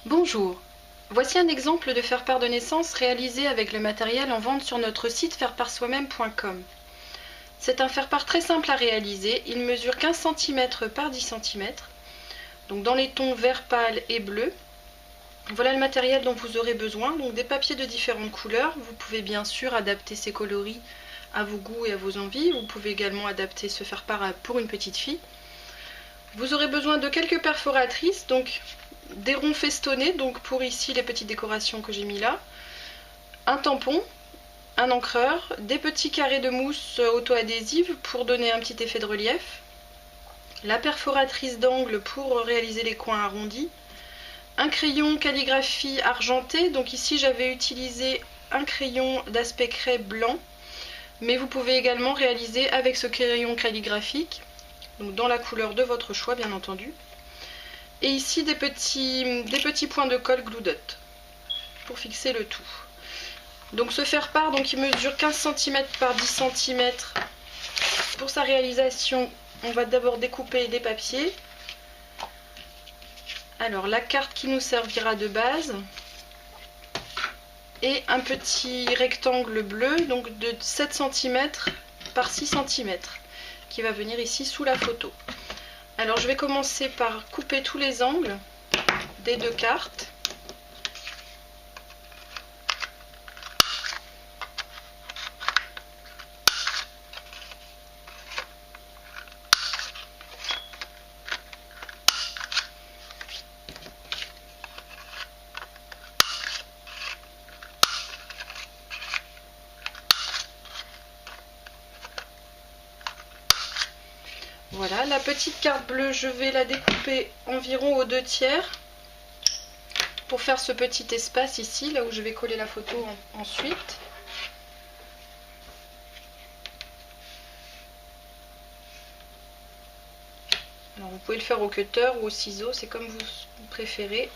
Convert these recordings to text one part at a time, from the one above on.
Bonjour, voici un exemple de faire-part de naissance réalisé avec le matériel en vente sur notre site fairepartsoi-même.com. C'est un faire-part très simple à réaliser, il mesure 15 cm par 10 cm, donc dans les tons vert pâle et bleu. Voilà le matériel dont vous aurez besoin, donc des papiers de différentes couleurs. Vous pouvez bien sûr adapter ces coloris à vos goûts et à vos envies. Vous pouvez également adapter ce faire-part pour une petite fille. Vous aurez besoin de quelques perforatrices, donc des ronds festonnés, donc pour ici les petites décorations que j'ai mis là, un tampon, un encreur, des petits carrés de mousse auto-adhésive pour donner un petit effet de relief, la perforatrice d'angle pour réaliser les coins arrondis, un crayon calligraphie argenté, donc ici j'avais utilisé un crayon d'aspect craie blanc, mais vous pouvez également réaliser avec ce crayon calligraphique, donc dans la couleur de votre choix bien entendu. Et ici des petits points de colle Glue Dot pour fixer le tout. Donc ce faire-part, il mesure 15 cm par 10 cm. Pour sa réalisation, on va d'abord découper des papiers. Alors la carte qui nous servira de base et un petit rectangle bleu, donc de 7 cm par 6 cm, qui va venir ici sous la photo. Alors je vais commencer par couper tous les angles des deux cartes. Voilà, la petite carte bleue, je vais la découper environ aux 2/3 pour faire ce petit espace ici, là où je vais coller la photo ensuite. Alors vous pouvez le faire au cutter ou au ciseau, c'est comme vous préférez.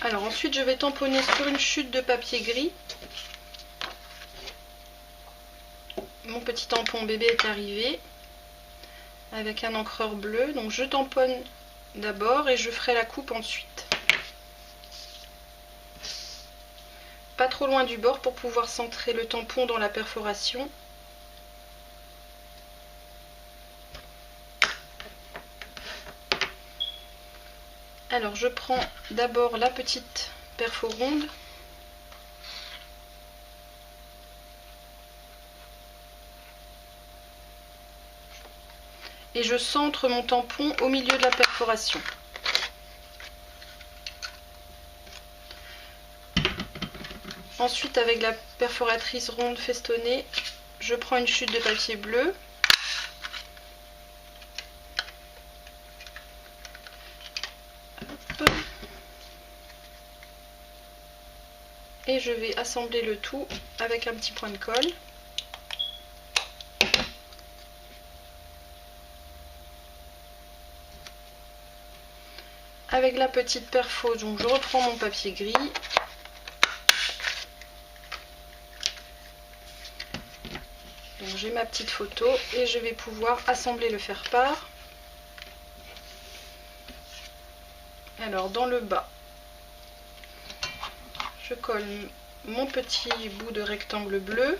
Alors ensuite je vais tamponner sur une chute de papier gris. Mon petit tampon bébé est arrivé avec un encreur bleu, donc je tamponne d'abord et je ferai la coupe ensuite. Pas trop loin du bord pour pouvoir centrer le tampon dans la perforation. Alors je prends d'abord la petite perfo ronde et je centre mon tampon au milieu de la perforation. Ensuite, avec la perforatrice ronde festonnée, je prends une chute de papier bleu. Et je vais assembler le tout avec un petit point de colle. Avec la petite perfo, donc je reprends mon papier gris. Donc j'ai ma petite photo et je vais pouvoir assembler le faire-part. Alors dans le bas, je colle mon petit bout de rectangle bleu.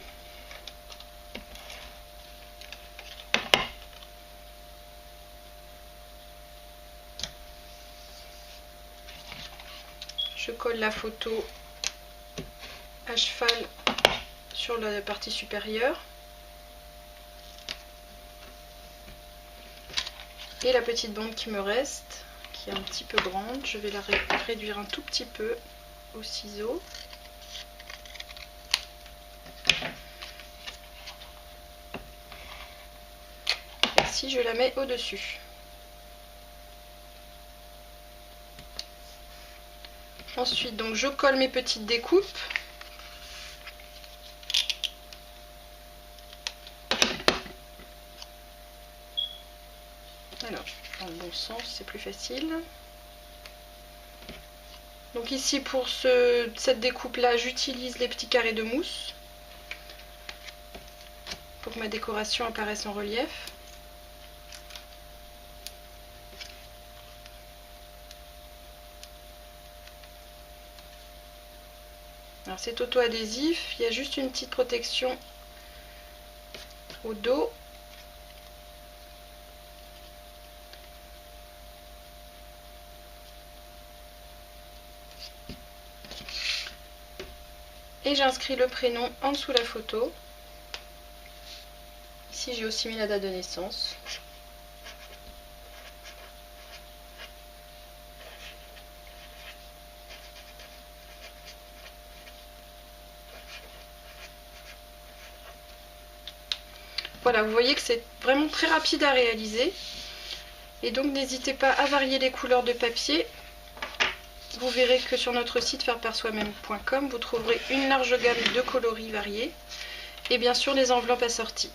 Je colle la photo à cheval sur la partie supérieure. Et la petite bande qui me reste, qui est un petit peu grande, je vais la réduire un tout petit peu au ciseau. Et ici, je la mets au-dessus. Ensuite, donc, je colle mes petites découpes. Alors, dans le bon sens, c'est plus facile. Donc ici pour cette découpe là, j'utilise les petits carrés de mousse pour que ma décoration apparaisse en relief. Alors c'est auto-adhésif, il y a juste une petite protection au dos. Et j'inscris le prénom en dessous de la photo. Ici j'ai aussi mis la date de naissance. Voilà, vous voyez que c'est vraiment très rapide à réaliser. Et donc n'hésitez pas à varier les couleurs de papier. Vous verrez que sur notre site faireparsoi-même.com, vous trouverez une large gamme de coloris variés et bien sûr les enveloppes assorties.